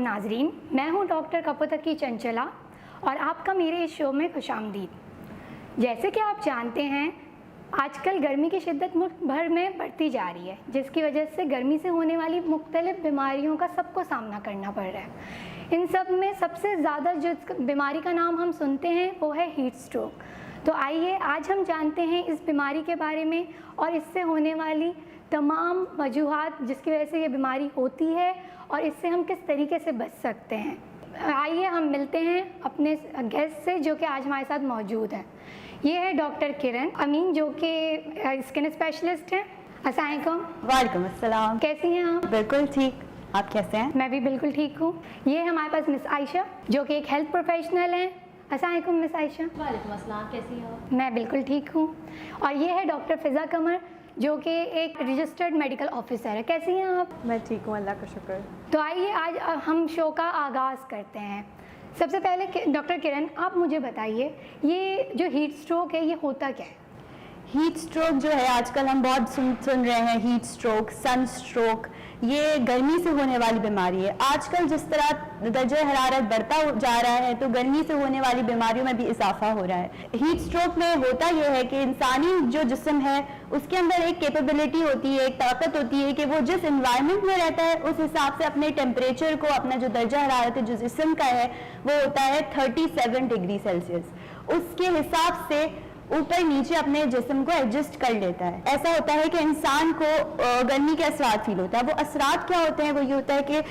नाजरीन, मैं हूं डॉक्टर कपोतकी चंचला और आपका मेरे इस शो में खुशामदीद। जैसे कि आप जानते हैं, आजकल गर्मी की शिद्दत मुल्क भर में बढ़ती जा रही है, जिसकी वजह से गर्मी से होने वाली मुख्तलिफ बीमारियों का सबको सामना करना पड़ रहा है। इन सब में सबसे ज़्यादा जो बीमारी का नाम हम सुनते हैं वो है हीट स्ट्रोक। तो आइए आज हम जानते हैं इस बीमारी के बारे में और इससे होने वाली तमाम वजूहात जिसकी वजह से ये बीमारी होती है और इससे हम किस तरीके से बच सकते हैं। आइए हम मिलते हैं अपने गेस्ट से जो कि आज हमारे साथ मौजूद हैं। ये है डॉक्टर किरण अमीन जो कि स्किन स्पेशलिस्ट हैं। अस्सलाम वालेकुम। वालेकुम अस्सलाम। कैसी हैं आप? बिल्कुल ठीक, आप कैसे हैं? मैं भी बिल्कुल ठीक हूँ। ये है हमारे पास मिस आयशा जो कि एक हेल्थ प्रोफेशनल हैं। अस्सलाम वालेकुम मिस आयशा। वालेकुम अस्सलाम, कैसी हैं आप? मैं बिल्कुल ठीक हूँ। और ये है डॉक्टर फ़िज़ा कमर जो कि एक रजिस्टर्ड मेडिकल ऑफिसर है। कैसी हैं आप? मैं ठीक हूँ, अल्लाह का शुक्र। तो आइए आज हम शो का आगाज़ करते हैं। सबसे पहले डॉक्टर किरण, आप मुझे बताइए ये जो हीट स्ट्रोक है ये होता क्या है? हीट स्ट्रोक जो है आजकल हम बहुत सुन रहे हैं, हीट स्ट्रोक, सन स्ट्रोक, ये गर्मी से होने वाली बीमारी है। आजकल जिस तरह दर्जा हरारत बढ़ता जा रहा है तो गर्मी से होने वाली बीमारियों में भी इजाफा हो रहा है। हीट स्ट्रोक में होता यह है कि इंसानी जो जिस्म है उसके अंदर एक कैपेबिलिटी होती है, एक ताकत होती है कि वो जिस एनवायरनमेंट में रहता है उस हिसाब से अपने टेम्परेचर को, अपना जो दर्जा हरारत है जो जिस्म का है वो होता है 37 डिग्री सेल्सियस। उसके हिसाब से ऊपर नीचे अपने जिस्म को एडजस्ट कर लेता है। ऐसा होता है कि इंसान को गर्मी के असरात फील होता है। वो असरात क्या होते हैं? वो ये होता है कि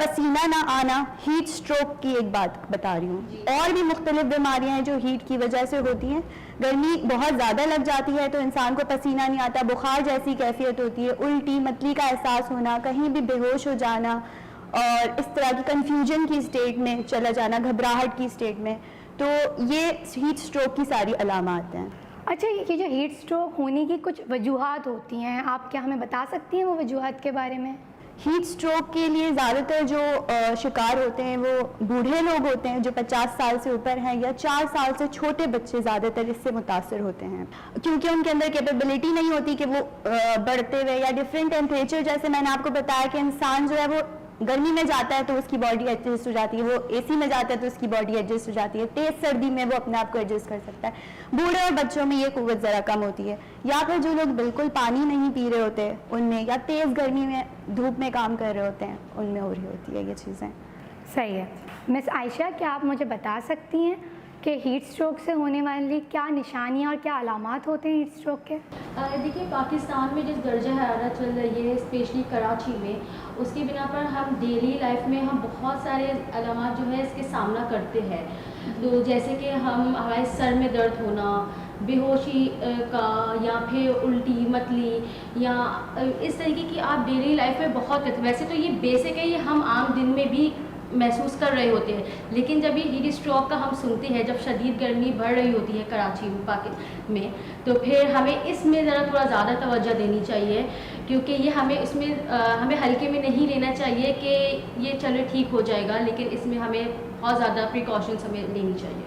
पसीना ना आना। हीट स्ट्रोक की एक बात बता रही हूँ। और भी मुख्तलिफ बीमारियां हैं जो हीट की वजह से होती हैं। गर्मी बहुत ज़्यादा लग जाती है तो इंसान को पसीना नहीं आता, बुखार जैसी कैफियत होती है, उल्टी मतली का एहसास होना, कहीं भी बेहोश हो जाना और इस तरह की कन्फ्यूजन की स्टेट में चला जाना, घबराहट की स्टेट में। तो ये हीट स्ट्रोक की सारी अलामात हैं। अच्छा, ये जो हीट स्ट्रोक होने की कुछ वजूहात होती हैं, आप क्या हमें बता सकती हैं वो वजूहात के बारे में? हीट स्ट्रोक के लिए ज़्यादातर जो शिकार होते हैं वो बूढ़े लोग होते हैं जो 50 साल से ऊपर हैं, या 4 साल से छोटे बच्चे ज़्यादातर इससे मुतासर होते हैं, क्योंकि उनके अंदर कैपेबिलिटी नहीं होती कि वो बढ़ते हुए या डिफरेंट टेम्परेचर, जैसे मैंने आपको बताया कि इंसान जो है वो गर्मी में जाता है तो उसकी बॉडी एडजस्ट हो जाती है, वो एसी में जाता है तो उसकी बॉडी एडजस्ट हो जाती है, तेज सर्दी में वो अपने आप को एडजस्ट कर सकता है। बूढ़े और बच्चों में ये कुव्वत ज़रा कम होती है, या फिर जो लोग बिल्कुल पानी नहीं पी रहे होते उनमें, या तेज़ गर्मी में धूप में काम कर रहे होते हैं उनमें हो रही होती है ये चीज़ें। सही है। मिस आयशा, क्या आप मुझे बता सकती हैं कि हीट स्ट्रोक से होने वाली क्या निशानियाँ और क्या अलामात होते हैं हीट स्ट्रोक के? देखिए, पाकिस्तान में जिस दर्जा हरारत चल रही है, स्पेशली कराची में, उसकी बिना पर हम डेली लाइफ में हम बहुत सारे अलामात जो है इसके सामना करते हैं। तो जैसे कि हमारे सर में दर्द होना, बेहोशी का, या फिर उल्टी मतली, या इस तरीके की आप डेली लाइफ में बहुत करते हैं। वैसे तो ये बेसिक है, ये हम आम दिन में भी महसूस कर रहे होते हैं, लेकिन जब ये हीट स्ट्रोक का हम सुनते हैं, जब शदीद गर्मी बढ़ रही होती है कराची में, तो फिर हमें इसमें ज़रा थोड़ा ज़्यादा तवज्जो देनी चाहिए, क्योंकि ये हमें हल्के में नहीं लेना चाहिए कि ये चलो ठीक हो जाएगा, लेकिन इसमें हमें बहुत ज़्यादा प्रिकॉशंस हमें लेनी चाहिए।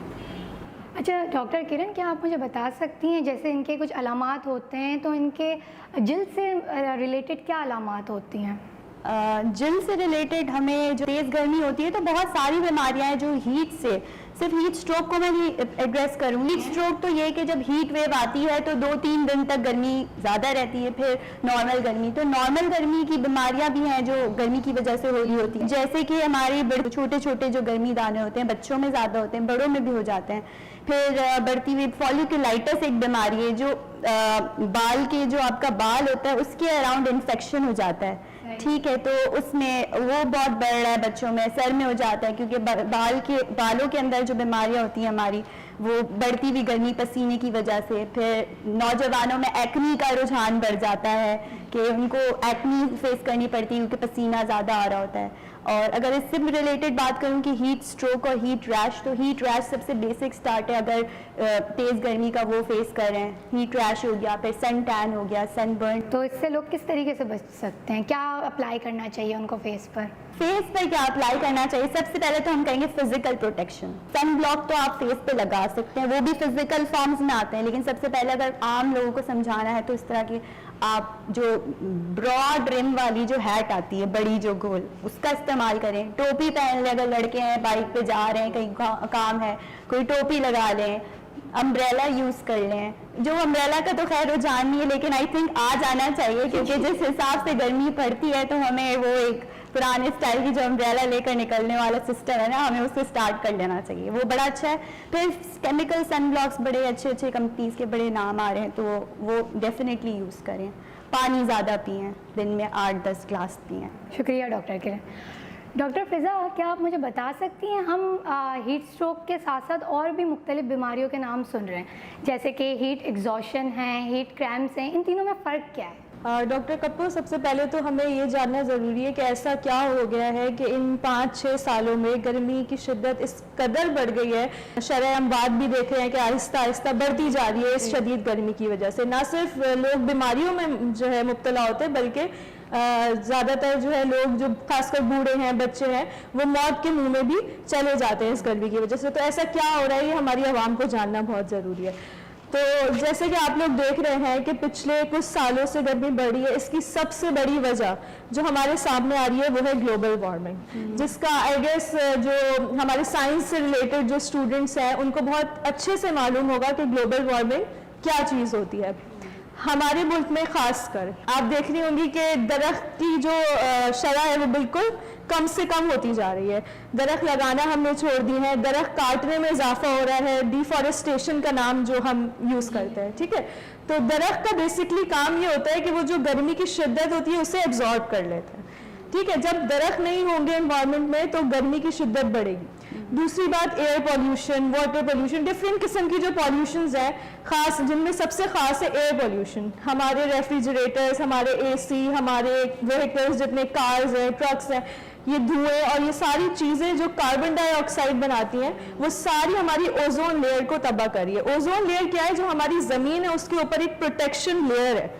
अच्छा डॉक्टर किरण, क्या आप मुझे बता सकती हैं जैसे इनके कुछ अलामात होते हैं तो इनके जिल्द से रिलेटेड क्या अलामात होती हैं? जिल्द से रिलेटेड हमें जो तेज़ गर्मी होती है तो बहुत सारी बीमारियां हैं जो हीट से, सिर्फ हीट स्ट्रोक को मैं भी एड्रेस करूँगी। हीट स्ट्रोक तो ये कि जब हीट वेव आती है तो 2-3 दिन तक गर्मी ज़्यादा रहती है, फिर नॉर्मल गर्मी। तो नॉर्मल गर्मी की बीमारियां भी हैं जो गर्मी की वजह से हो रही होती हैं, जैसे कि हमारे छोटे छोटे जो गर्मी दाने होते हैं बच्चों में ज़्यादा होते हैं, बड़ों में भी हो जाते हैं। फिर बढ़ती हुई फॉलिकुलाइटिस एक बीमारी है जो बाल के, जो आपका बाल होता है उसके अराउंड इन्फेक्शन हो जाता है, ठीक है, तो उसमें वो बहुत बढ़ रहा है बच्चों में, सर में हो जाता है, क्योंकि बालों के अंदर जो बीमारियां होती हैं हमारी, वो बढ़ती हुई गर्मी पसीने की वजह से। फिर नौजवानों में एक्नी का रुझान बढ़ जाता है कि उनको एक्नी फेस करनी पड़ती है क्योंकि पसीना ज़्यादा आ रहा होता है। और अगर इससे रिलेटेड बात करूं कि हीट स्ट्रोक और हीट रैश, तो हीट रैश सबसे बेसिक स्टार्ट है अगर तेज़ गर्मी का वो फेस कर रहे हैं। हीट रैश हो गया, फिर सन टैन हो गया, सनबर्न। तो इससे लोग किस तरीके से बच सकते हैं? क्या अप्लाई करना चाहिए उनको फेस पर? फेस पर क्या अप्लाई करना चाहिए? सबसे पहले तो हम कहेंगे फिजिकल प्रोटेक्शन। सन ब्लॉक तो आप फेस पे लगा सकते हैं, वो भी फिजिकल फॉर्म्स में आते हैं, लेकिन सबसे पहले अगर आम लोगों को समझाना है तो इस तरह की आप जो ब्रॉड रिम वाली जो हैट आती है, बड़ी जो गोल, उसका इस्तेमाल करें। टोपी पहन लें, अगर लड़के हैं बाइक पे जा रहे हैं, कहीं काम है, कोई टोपी लगा लें। अम्ब्रेला यूज कर लें। जो अम्ब्रेला का तो खैर रुझान नहीं है, लेकिन आई थिंक आ जाना चाहिए, क्योंकि जिस हिसाब से गर्मी पड़ती है तो हमें वो एक पुराने स्टाइल की जो अम्ब्रेला लेकर निकलने वाला सिस्टम है ना, हमें उससे स्टार्ट कर लेना चाहिए, वो बड़ा अच्छा है। फिर केमिकल सनब्लॉक्स बड़े अच्छे अच्छे कंपनीज के बड़े नाम आ रहे हैं, तो वो डेफिनेटली यूज़ करें। पानी ज़्यादा पिएं, दिन में 8-10 ग्लास पिएं। शुक्रिया डॉक्टर किरण। डॉक्टर फ़िज़ा, क्या आप मुझे बता सकती हैं, हम हीट स्ट्रोक के साथ साथ और भी मुख्तलिफ बीमारियों के नाम सुन रहे हैं, जैसे कि हीट एग्जॉशन है, हीट क्रैम्प्स हैं, इन तीनों में फ़र्क क्या है? डॉक्टर कपूर, सबसे पहले तो हमें ये जानना ज़रूरी है कि ऐसा क्या हो गया है कि इन 5-6 सालों में गर्मी की शिद्दत इस कदर बढ़ गई है। शरह हम बात भी देख रहे हैं कि आहिस्ता आहिस्ता बढ़ती जा रही है इस शदीद गर्मी की वजह से। ना सिर्फ लोग बीमारियों में जो है मुब्तला होते हैं, बल्कि ज़्यादातर जो है लोग जो खासकर बूढ़े हैं, बच्चे हैं, वो मौत के मुंह में भी चले जाते हैं इस गर्मी की वजह से। तो ऐसा क्या हो रहा है, ये हमारी आवाम को जानना बहुत ज़रूरी है। तो जैसे कि आप लोग देख रहे हैं कि पिछले कुछ सालों से गर्मी बढ़ी है, इसकी सबसे बड़ी वजह जो हमारे सामने आ रही है वो है ग्लोबल वार्मिंग, जिसका आई गेस जो हमारे साइंस से रिलेटेड जो स्टूडेंट्स हैं उनको बहुत अच्छे से मालूम होगा कि ग्लोबल वार्मिंग क्या चीज़ होती है। हमारे मुल्क में खासकर आप देख रही होंगी कि दरख्त की जो शरह है वो बिल्कुल कम से कम होती जा रही है। दरख्त लगाना हमने छोड़ दी है, दरख्त काटने में इजाफा हो रहा है, डिफॉरेस्टेशन का नाम जो हम यूज़ करते हैं, ठीक है। तो दरख्त का बेसिकली काम ये होता है कि वो जो गर्मी की शिद्दत होती है उसे एब्जॉर्ब कर लेता है, ठीक है। जब दरख्त नहीं होंगे एनवायरनमेंट में तो गर्मी की शिद्दत बढ़ेगी। दूसरी बात, air pollution, water pollution, different किस्म की जो पॉल्यूशंस है, खास जिनमें सबसे खास है एयर पोल्यूशन। हमारे रेफ्रिजरेटर्स, हमारे एसी, हमारे व्हीकल्स, जितने कार्स हैं, ट्रक्स हैं, ये धुएं और ये सारी चीज़ें जो कार्बन डाइऑक्साइड बनाती हैं, वो सारी हमारी ओजोन लेयर को तबाह कर रही है। ओजोन लेयर क्या है? जो हमारी ज़मीन है उसके ऊपर एक प्रोटेक्शन लेयर है,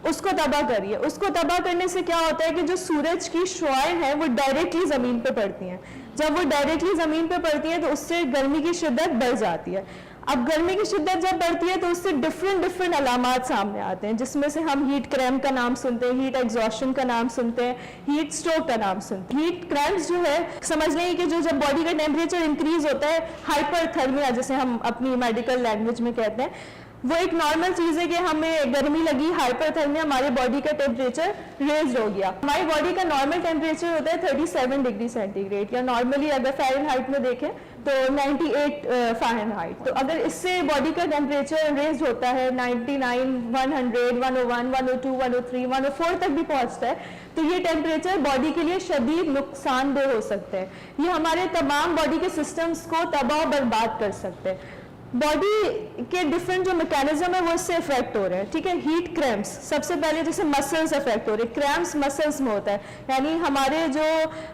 उसको तबाह करिए। उसको तबाह करने से क्या होता है कि जो सूरज की शुआएं हैं वो डायरेक्टली ज़मीन पे पड़ती हैं। जब वो डायरेक्टली ज़मीन पे पड़ती हैं तो उससे गर्मी की शिद्दत बढ़ जाती है। अब गर्मी की शिद्दत जब बढ़ती है तो उससे डिफरेंट अलामात सामने आते हैं, जिसमें से हम हीट क्रैम्प का नाम सुनते हैं, हीट एग्जॉशन का नाम सुनते हैं, हीट स्ट्रोक का नाम सुनते हैं। हीट क्रैम्प्स जो है, समझ लें कि जो जब बॉडी का टेम्परेचर इंक्रीज होता है, हाइपरथर्मिया जिसे हम अपनी मेडिकल लैंग्वेज में कहते हैं, वो एक नॉर्मल चीज़ है कि हमें गर्मी लगी, हाइपरथर्मिया, हमारी बॉडी का टेम्परेचर रेज हो गया। हमारी बॉडी का नॉर्मल टेम्परेचर होता है 37 डिग्री सेंटीग्रेड, या नॉर्मली अगर फ़ारेनहाइट में देखें तो 98 फ़ारेनहाइट। तो अगर इससे बॉडी का टेम्परेचर रेज होता है 99, 100, 101, 102, 103, 104 तक भी पहुंचता है, तो ये टेम्परेचर बॉडी के लिए शदीद नुकसानदेह हो सकते हैं। ये हमारे तमाम बॉडी के सिस्टम्स को तबाह बर्बाद कर सकते हैं। बॉडी के डिफरेंट जो मैकेनिज्म है वो इससे इफेक्ट हो रहे हैं, ठीक है। हीट क्रैम्प्स, सबसे पहले जैसे मसल्स इफेक्ट हो रहे हैं, क्रैम्प्स मसल्स में होता है, यानी हमारे जो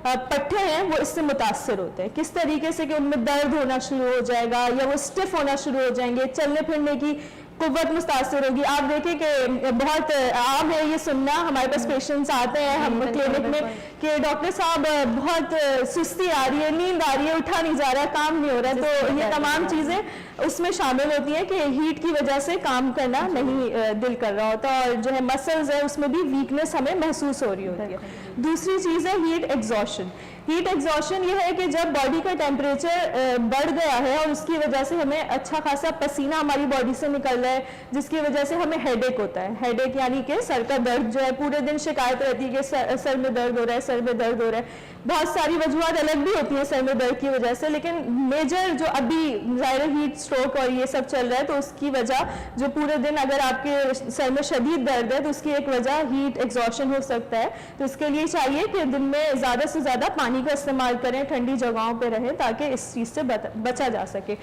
पट्टे हैं वो इससे मुतासर होते हैं। किस तरीके से कि उनमें दर्द होना शुरू हो जाएगा या वो स्टिफ होना शुरू हो जाएंगे, चलने फिरने की कुव्वत मुतासर होगी। आप देखें कि बहुत आम है ये सुनना, हमारे पास पेशेंट्स आते हैं हम क्लिनिक में कि डॉक्टर साहब बहुत सुस्ती आ रही है, नींद आ रही है, उठा नहीं जा रहा, काम नहीं हो रहा। तो ये तमाम चीज़ें उसमें शामिल होती हैं कि हीट की वजह से काम करना नहीं दिल कर रहा होता, और जो है मसल्स है उसमें भी वीकनेस हमें महसूस हो रही होती है। दूसरी चीज़ है हीट एग्जॉशन। हीट एग्जॉशन ये है कि जब बॉडी का टेम्परेचर बढ़ गया है और उसकी वजह से हमें अच्छा खासा पसीना हमारी बॉडी से निकल रहा है, जिसकी वजह से हमें हेडेक होता है। हेडेक यानी कि सर का दर्द जो है, पूरे दिन शिकायत रहती है कि सर में दर्द हो रहा है, सर में दर्द हो रहा है। बहुत सारी वजूहत अलग भी होती हैं सर में दर्द की वजह से, लेकिन मेजर जो अभी ज़ाहिर हीट स्ट्रोक और ये सब चल रहा है, तो उसकी वजह जो पूरे दिन अगर आपके सर में शदीद दर्द है तो उसकी एक वजह हीट एग्जॉशन हो सकता है। तो इसके लिए चाहिए कि दिन में ज़्यादा से ज़्यादा पानी का इस्तेमाल करें, ठंडी जगहों पे रहें, ताकि इस चीज़ से बचा जा सके।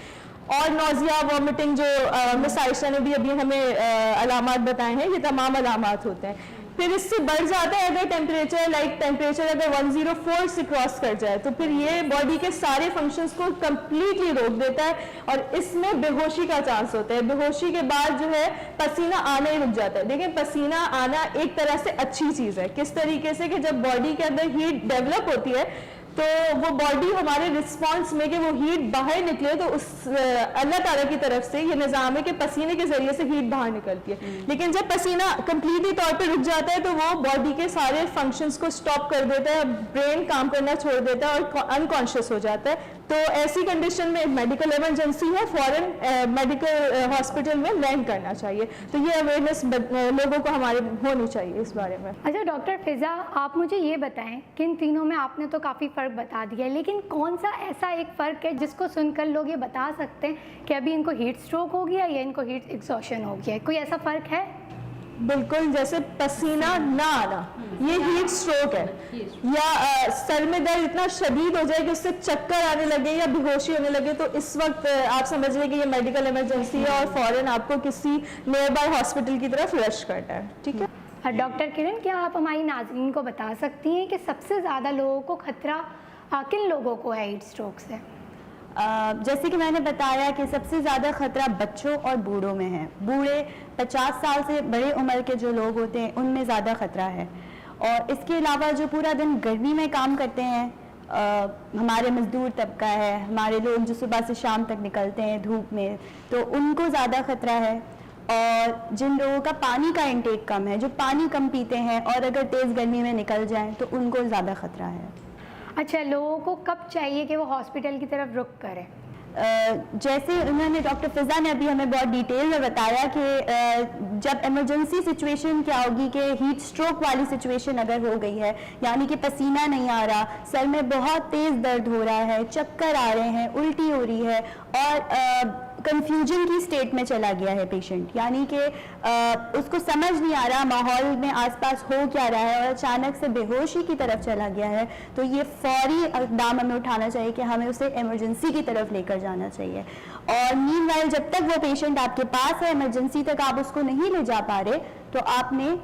और नोजिया, वॉमिटिंग जो मिस आयशा ने भी अभी हमें अलामात बताए हैं, ये तमाम अलामात होते हैं। फिर इससे बढ़ जाता है अगर टेम्परेचर अगर 104 से क्रॉस कर जाए, तो फिर ये बॉडी के सारे फंक्शंस को कंप्लीटली रोक देता है और इसमें बेहोशी का चांस होता है। बेहोशी के बाद जो है पसीना आना ही रुक जाता है। देखिए, पसीना आना एक तरह से अच्छी चीज़ है। किस तरीके से कि जब बॉडी के अंदर हीट डेवलप होती है तो वो बॉडी हमारे रिस्पॉन्स में कि वो हीट बाहर निकले, तो उस अल्लाह ताला की तरफ से ये निज़ाम है कि पसीने के जरिए से हीट बाहर निकलती है। लेकिन जब पसीना कंप्लीटली तौर पे रुक जाता है तो वो बॉडी के सारे फंक्शंस को स्टॉप कर देता है, ब्रेन काम करना छोड़ देता है और अनकॉन्शियस हो जाता है। तो ऐसी कंडीशन में मेडिकल इमरजेंसी है, फॉरेन मेडिकल हॉस्पिटल में लैंड करना चाहिए। तो ये अवेयरनेस लोगों को हमारे होनी चाहिए इस बारे में। अच्छा डॉक्टर फिज़ा, आप मुझे ये बताएं कि इन तीनों में आपने तो काफ़ी फ़र्क बता दिया है, लेकिन कौन सा ऐसा एक फ़र्क है जिसको सुनकर लोग ये बता सकते हैं कि अभी इनको हीट स्ट्रोक हो गया या इनको हीट एग्जॉशन हो गया है? कोई ऐसा फ़र्क है? बिल्कुल, जैसे पसीना ना आना ये हीट स्ट्रोक है, या सर में दर्द इतना शदीद हो जाए कि उससे चक्कर आने लगे या बेहोशी होने लगे, तो इस वक्त आप समझ लें कि ये मेडिकल इमरजेंसी है और फौरन आपको किसी नियर बाय हॉस्पिटल की तरफ रश करना है। ठीक है। और डॉक्टर किरण, क्या आप हमारी नाज़रीन को बता सकती हैं कि सबसे ज़्यादा लोगों को खतरा किन लोगों को है हीट स्ट्रोक से? जैसे कि मैंने बताया कि सबसे ज़्यादा ख़तरा बच्चों और बूढ़ों में है। बूढ़े 50 साल से बड़े उम्र के जो लोग होते हैं उनमें ज़्यादा ख़तरा है। और इसके अलावा जो पूरा दिन गर्मी में काम करते हैं, हमारे मज़दूर तबका है, हमारे लोग जो सुबह से शाम तक निकलते हैं धूप में, तो उनको ज़्यादा ख़तरा है। और जिन लोगों का पानी का इंटेक कम है, जो पानी कम पीते हैं और अगर तेज़ गर्मी में निकल जाएं तो उनको ज़्यादा ख़तरा है। अच्छा, लोगों को कब चाहिए कि वो हॉस्पिटल की तरफ रुख करें? जैसे उन्होंने डॉक्टर फिज़ा ने अभी हमें बहुत डिटेल में बताया कि जब इमरजेंसी सिचुएशन क्या होगी कि हीट स्ट्रोक वाली सिचुएशन अगर हो गई है, यानी कि पसीना नहीं आ रहा, सर में बहुत तेज़ दर्द हो रहा है, चक्कर आ रहे हैं, उल्टी हो रही है और कंफ्यूजन की स्टेट में चला गया है पेशेंट, यानी कि उसको समझ नहीं आ रहा माहौल में आसपास हो क्या रहा है और अचानक से बेहोशी की तरफ चला गया है, तो ये फौरी इक़दाम हमें उठाना चाहिए कि हमें उसे इमरजेंसी की तरफ लेकर जाना चाहिए। और मीनवाइल जब तक वो पेशेंट आपके पास है, इमरजेंसी तक आप उसको नहीं ले जा पा रहे, तो आपने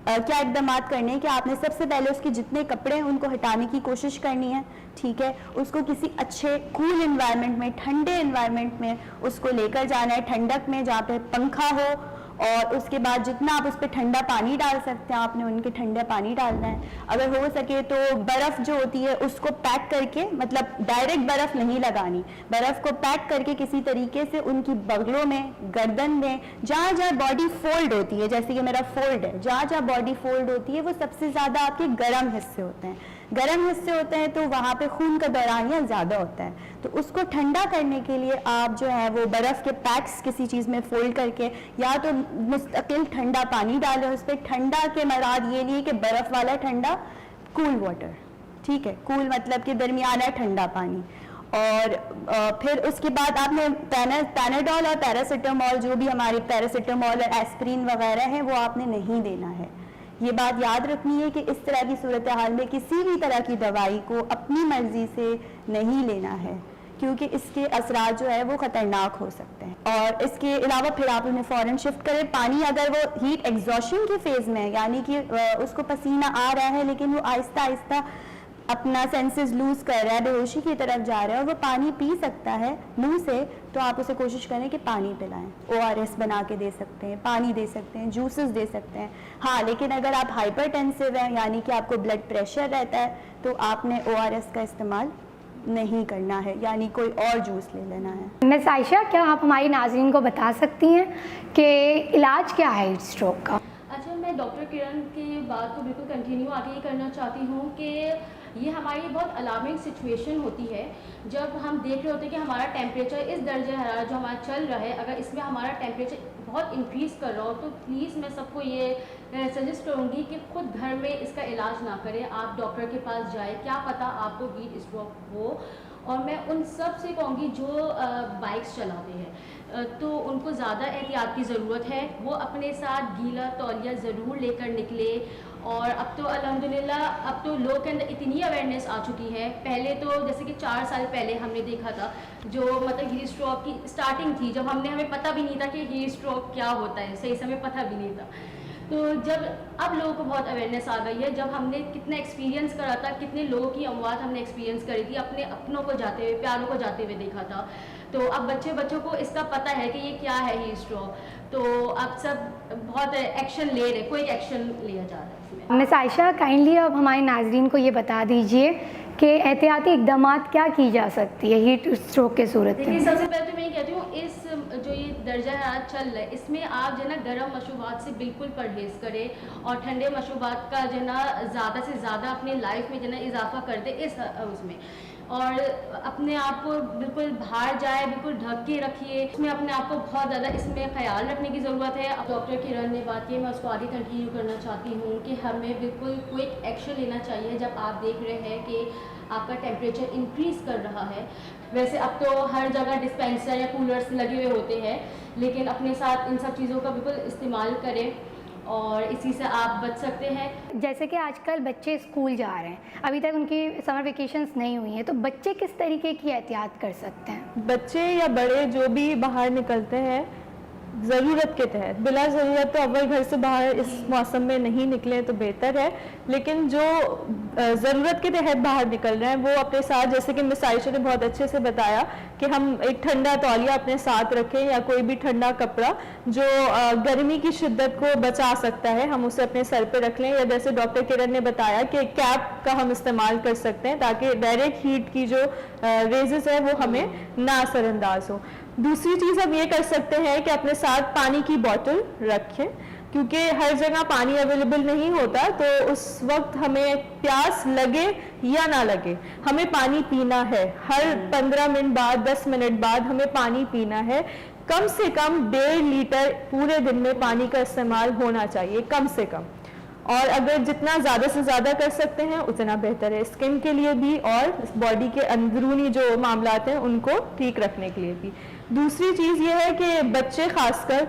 क्या इकदाम करने कि आपने सबसे पहले उसके जितने कपड़े हैं उनको हटाने की कोशिश करनी है। ठीक है, उसको किसी अच्छे कूल एनवायरनमेंट में, ठंडे एनवायरनमेंट में उसको लेकर जाना है, ठंडक में जहाँ पे पंखा हो, और उसके बाद जितना आप उस पर ठंडा पानी डाल सकते हैं आपने उनके ठंडा पानी डालना है। अगर हो सके तो बर्फ़ जो होती है उसको पैक करके, मतलब डायरेक्ट बर्फ़ नहीं लगानी, बर्फ़ को पैक करके किसी तरीके से उनकी बगलों में, गर्दन में, जहाँ जहाँ बॉडी फोल्ड होती है, जैसे कि मेरा फोल्ड है, जहाँ जहाँ बॉडी फोल्ड होती है वो सबसे ज़्यादा आपके गर्म हिस्से होते हैं। गर्म हिस्से होते हैं तो वहाँ पे खून का दौरानिया ज़्यादा होता है, तो उसको ठंडा करने के लिए आप जो है वो बर्फ़ के पैक्स किसी चीज़ में फोल्ड करके या तो मुस्तकिल ठंडा पानी डालें उस पर। ठंडा के मराद ये नहीं कि बर्फ़ वाला ठंडा, कूल वाटर, ठीक है, कूल मतलब कि दरमियाना ठंडा पानी। और फिर उसके बाद आपने पैनाडोल और पैरासीटामोल, जो भी हमारी पैरासीटामोल और एस्प्रिन वगैरह हैं, वो आपने नहीं देना है। ये बात याद रखनी है कि इस तरह की सूरत हाल में किसी भी तरह की दवाई को अपनी मर्जी से नहीं लेना है, क्योंकि इसके असरात जो है वो ख़तरनाक हो सकते हैं। और इसके अलावा फिर आप उन्हें फ़ौरन शिफ्ट करें। पानी अगर वो हीट एग्जॉशन के फेज़ में है, यानी कि उसको पसीना आ रहा है लेकिन वो आहिस्ता आहिस्ता अपना सेंसेस लूज कर रहा है, बेहोशी की तरफ जा रहा है और वो पानी पी सकता है मुंह से, तो आप उसे कोशिश करें कि पानी पिलाएं। ORS बना के दे सकते हैं, पानी दे सकते हैं, जूसेस दे सकते हैं। हाँ, लेकिन अगर आप हाइपरटेंसिव हैं, यानी कि आपको ब्लड प्रेशर रहता है, तो आपने ORS का इस्तेमाल नहीं करना है, यानी कोई और जूस ले लेना है। मिस आयशा, क्या आप हमारी नाज़रीन को बता सकती हैं कि इलाज क्या है हीट स्ट्रोक का? अच्छा, मैं डॉक्टर किरण की बात को बिल्कुल कंटिन्यू आगे ये करना चाहती हूँ कि ये हमारी बहुत अलार्मिंग सिचुएशन होती है जब हम देख रहे होते हैं कि हमारा टेम्परेचर इस दर्जे हरारत जो हमारा चल रहा है, अगर इसमें हमारा टेम्परेचर बहुत इंक्रीज़ कर रहा हो, तो प्लीज़ मैं सबको ये सजेस्ट करूँगी कि खुद घर में इसका इलाज ना करें, आप डॉक्टर के पास जाए, क्या पता आपको हीट स्ट्रोक हो। और मैं उन सब से कहूँगी जो बाइक्स चलाते हैं तो उनको ज़्यादा एहतियात की ज़रूरत है, वो अपने साथ गीला तौलिया ज़रूर लेकर निकले। और अब तो अल्हम्दुलिल्लाह अब तो लोगों के अंदर इतनी अवेयरनेस आ चुकी है। पहले तो जैसे कि 4 साल पहले हमने देखा था जो मतलब हीट स्ट्रोक की स्टार्टिंग थी, जब हमें पता भी नहीं था कि हीट स्ट्रोक क्या होता है, सही समय पता भी नहीं था। तो जब अब लोगों को बहुत अवेयरनेस आ गई है, जब हमने कितना एक्सपीरियंस करा था, कितने लोगों की अमवात हमने एक्सपीरियंस करी थी, अपने अपनों को जाते हुए, प्यारों को जाते हुए देखा था, तो अब बच्चों को इसका पता है कि ये क्या है हीट स्ट्रोक। तो अब सब बहुत एक्शन ले रहे, कोई एक्शन लिया जा रहा है इसमें। मिस आयशा, काइंडली अब हमारे नाजरीन को ये बता दीजिए के एहतियाती इक़दामात क्या की जा सकती है हीट स्ट्रोक के सूरत देखिए, में? सबसे पहले तो मैं ये कहती हूँ, इस जो ये दर्जा हरारत चल रहा है, इसमें आप जो है ना गर्म मशरूबात से बिल्कुल परहेज़ करें और ठंडे मशरूबात का जो है ना ज़्यादा से ज़्यादा अपनी लाइफ में जो है ना इजाफा कर दे इस उसमें। और अपने आप को बिल्कुल बाहर जाए बिल्कुल ढक के रखिए, उसमें अपने आप को बहुत ज़्यादा इसमें ख्याल रखने की ज़रूरत है। अब डॉक्टर किरण ने बात की, मैं उसको आगे कंटिन्यू करना चाहती हूँ कि हमें बिल्कुल क्विक एक्शन लेना चाहिए जब आप देख रहे हैं कि आपका टेम्परेचर इंक्रीज़ कर रहा है। वैसे अब तो हर जगह डिस्पेंसर या कूलर्स लगे हुए होते हैं, लेकिन अपने साथ इन सब चीज़ों का बिल्कुल इस्तेमाल करें और इसी से आप बच सकते हैं। जैसे कि आजकल बच्चे स्कूल जा रहे हैं, अभी तक उनकी समर वेकेशंस नहीं हुई हैं, तो बच्चे किस तरीके की एहतियात कर सकते हैं? बच्चे या बड़े जो भी बाहर निकलते हैं ज़रूरत के तहत, बिला ज़रूरत तो अव्वल घर से बाहर इस मौसम में नहीं निकलें तो बेहतर है, लेकिन जो ज़रूरत के तहत बाहर निकल रहे हैं वो अपने साथ, जैसे कि मिस आयशा ने बहुत अच्छे से बताया कि हम एक ठंडा तौलिया अपने साथ रखें या कोई भी ठंडा कपड़ा जो गर्मी की शिद्दत को बचा सकता है, हम उसे अपने सर पे रख लें, या जैसे डॉक्टर किरण ने बताया कि कैप का हम इस्तेमाल कर सकते हैं ताकि डायरेक्ट हीट की जो रेजेस है वो हमें ना असरअंदाज हो। दूसरी चीज़ हम ये कर सकते हैं कि अपने साथ पानी की बोतल रखें, क्योंकि हर जगह पानी अवेलेबल नहीं होता, तो उस वक्त हमें प्यास लगे या ना लगे हमें पानी पीना है। हर 15 मिनट बाद 10 मिनट बाद हमें पानी पीना है। कम से कम 1.5 लीटर पूरे दिन में पानी का इस्तेमाल होना चाहिए, कम से कम। और अगर जितना ज़्यादा से ज़्यादा कर सकते हैं उतना बेहतर है, स्किन के लिए भी और बॉडी के अंदरूनी जो मामलात हैं उनको ठीक रखने के लिए भी। दूसरी चीज़ ये है कि बच्चे खासकर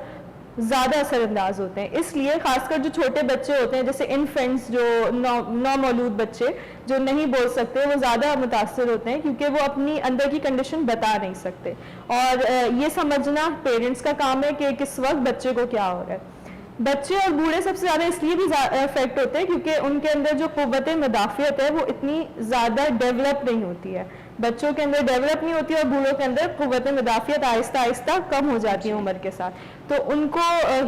ज़्यादा असरअंदाज होते हैं, इसलिए खासकर जो छोटे बच्चे होते हैं, जैसे इन्फेंट्स, जो नौमौलूद बच्चे जो नहीं बोल सकते, वो ज़्यादा मुतासर होते हैं क्योंकि वो अपनी अंदर की कंडीशन बता नहीं सकते। और ये समझना पेरेंट्स का काम है कि किस वक्त बच्चे को क्या हो रहा है। बच्चे और बूढ़े सबसे ज़्यादा इसलिए भी इफेक्ट होते हैं क्योंकि उनके अंदर जो क़ुव्वत मदाफ़ियत है वो इतनी ज़्यादा डेवलप नहीं होती है। बच्चों के अंदर डेवलप नहीं होती और बूढ़ों के अंदर क़ुव्वत मदाफ़ियत आहिस्ता आहिस्ता कम हो जाती है उम्र के साथ, तो उनको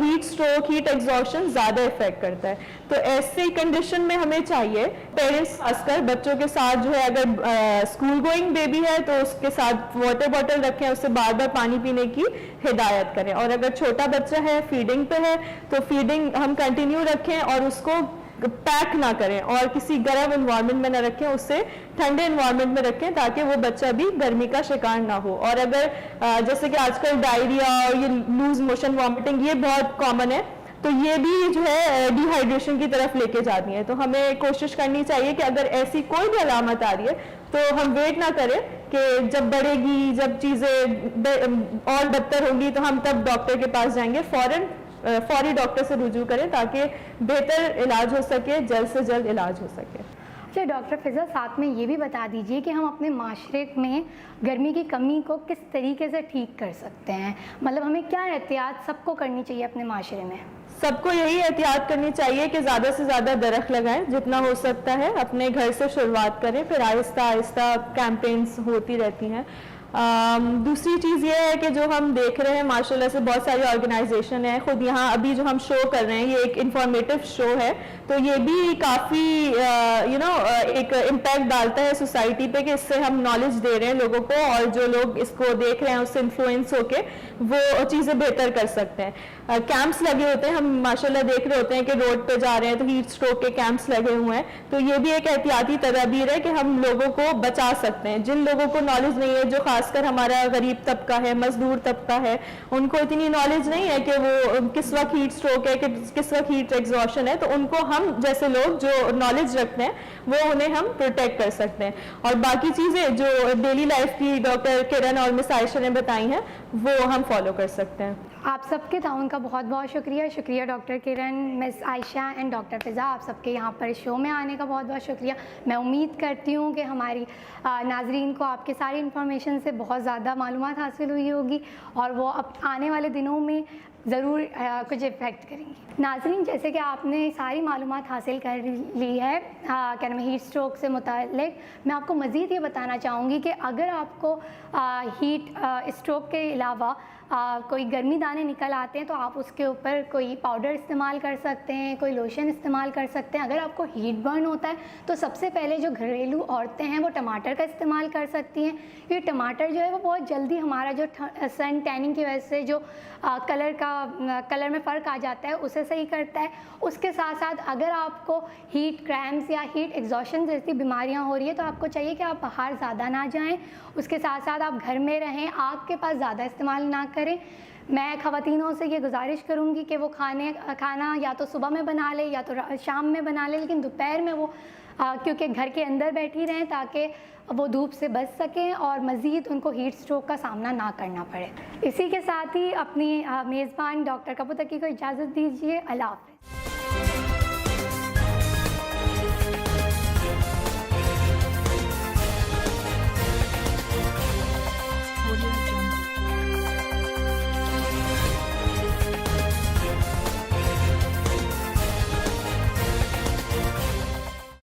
हीट स्ट्रोक, हीट एग्जॉशन ज़्यादा इफेक्ट करता है। तो ऐसी कंडीशन में हमें चाहिए, पेरेंट्स खासकर बच्चों के साथ जो है, अगर स्कूल गोइंग बेबी है तो उसके साथ वाटर बॉटल रखें, उससे बार बार पानी पीने की हिदायत करें। और अगर छोटा बच्चा है, फीडिंग पे है, तो फीडिंग हम कंटिन्यू रखें और उसको पैक ना करें और किसी गर्म इन्वायरमेंट में ना रखें, उससे ठंडे इन्वायरमेंट में रखें ताकि वो बच्चा भी गर्मी का शिकार ना हो। और अगर जैसे कि आजकल डायरिया और ये लूज मोशन, वॉमिटिंग, ये बहुत कॉमन है, तो ये भी जो है डिहाइड्रेशन की तरफ लेके जाती है। तो हमें कोशिश करनी चाहिए कि अगर ऐसी कोई भी अलामत आ रही है तो हम वेट ना करें कि जब बढ़ेगी, जब चीज़ें और बदतर होंगी तो हम तब डॉक्टर के पास जाएंगे, फौरी डॉक्टर से रुजू करें ताकि बेहतर इलाज हो सके, जल्द से जल्द इलाज हो सके। अच्छा डॉक्टर फिज़ा, साथ में ये भी बता दीजिए कि हम अपने माशरे में गर्मी की कमी को किस तरीके से ठीक कर सकते हैं, मतलब हमें क्या एहतियात सबको करनी चाहिए अपने माशरे में? सबको यही एहतियात करनी चाहिए कि ज़्यादा से ज़्यादा दरख्त लगाएं, जितना हो सकता है अपने घर से शुरुआत करें, फिर आहिस्ता आहिस्ता कैंपेन्स होती रहती हैं। दूसरी चीज़ ये है कि जो हम देख रहे हैं माशाल्लाह से बहुत सारी ऑर्गेनाइजेशन है, खुद यहाँ अभी जो हम शो कर रहे हैं ये एक इंफॉर्मेटिव शो है, तो ये भी काफ़ी एक इम्पैक्ट डालता है सोसाइटी पे कि इससे हम नॉलेज दे रहे हैं लोगों को और जो लोग इसको देख रहे हैं उससे इन्फ्लुएंस होके वो चीज़ें बेहतर कर सकते हैं। कैंप्स लगे होते हैं, हम माशाल्लाह देख रहे होते हैं कि रोड पे जा रहे हैं तो हीट स्ट्रोक के कैंप्स लगे हुए हैं, तो ये भी एक एहतियाती तदाबीर है कि हम लोगों को बचा सकते हैं। जिन लोगों को नॉलेज नहीं है, जो खासकर हमारा गरीब तबका है, मजदूर तबका है, उनको इतनी नॉलेज नहीं है कि वो किस वक्त हीट स्ट्रोक है, कि किस वक्त हीट एग्जॉशन है, तो उनको हम जैसे लोग जो नॉलेज रखते हैं वो उन्हें हम प्रोटेक्ट कर सकते हैं। और बाकी चीज़ें जो डेली लाइफ की डॉक्टर किरण और मिस आयशा ने बताई हैं वो हम फॉलो कर सकते हैं। आप सबके ताउन का बहुत बहुत शुक्रिया doctor Kiran, miss Ayesha and doctor Fiza, आप सबके यहाँ पर शो में आने का बहुत बहुत शुक्रिया। मैं उम्मीद करती हूँ कि हमारी नाजरीन को आपके सारी इन्फॉर्मेशन से बहुत ज़्यादा मालूमात हासिल हुई होगी और वो अब आने वाले दिनों में ज़रूर कुछ इफ़ेक्ट करेंगी। नाजरीन, जैसे कि आपने सारी मालूमात हासिल कर ली है क्या नाम है हीट स्ट्रोक से मुतालिक, मैं आपको मज़ीद ये बताना चाहूँगी कि अगर आपको हीट स्ट्रोक के अलावा कोई गर्मी दाने निकल आते हैं तो आप उसके ऊपर कोई पाउडर इस्तेमाल कर सकते हैं, कोई लोशन इस्तेमाल कर सकते हैं। अगर आपको हीट बर्न होता है तो सबसे पहले जो घरेलू औरतें हैं वो टमाटर का इस्तेमाल कर सकती हैं, क्योंकि टमाटर जो है वो बहुत जल्दी हमारा जो सन टैनिंग की वजह से जो कलर में फ़र्क आ जाता है उसे सही करता है। उसके साथ साथ अगर आपको हीट क्रैम्प्स या हीट एग्जॉशन जैसी बीमारियां हो रही है तो आपको चाहिए कि आप बाहर ज़्यादा ना जाएं, उसके साथ साथ आप घर में रहें, आग के पास ज़्यादा इस्तेमाल ना करें। मैं ख़वातीनों से ये गुजारिश करूँगी कि वो खाना या तो सुबह में बना ले या तो शाम में बना ले, लेकिन दोपहर में वो क्योंकि घर के अंदर बैठी रहें ताकि वो धूप से बच सकें और मज़ीद उनको हीट स्ट्रोक का सामना ना करना पड़े। इसी के साथ ही अपनी मेज़बान डॉक्टर कपूर तकी को इजाज़त दीजिए। अल्लाह हाफ़िज़।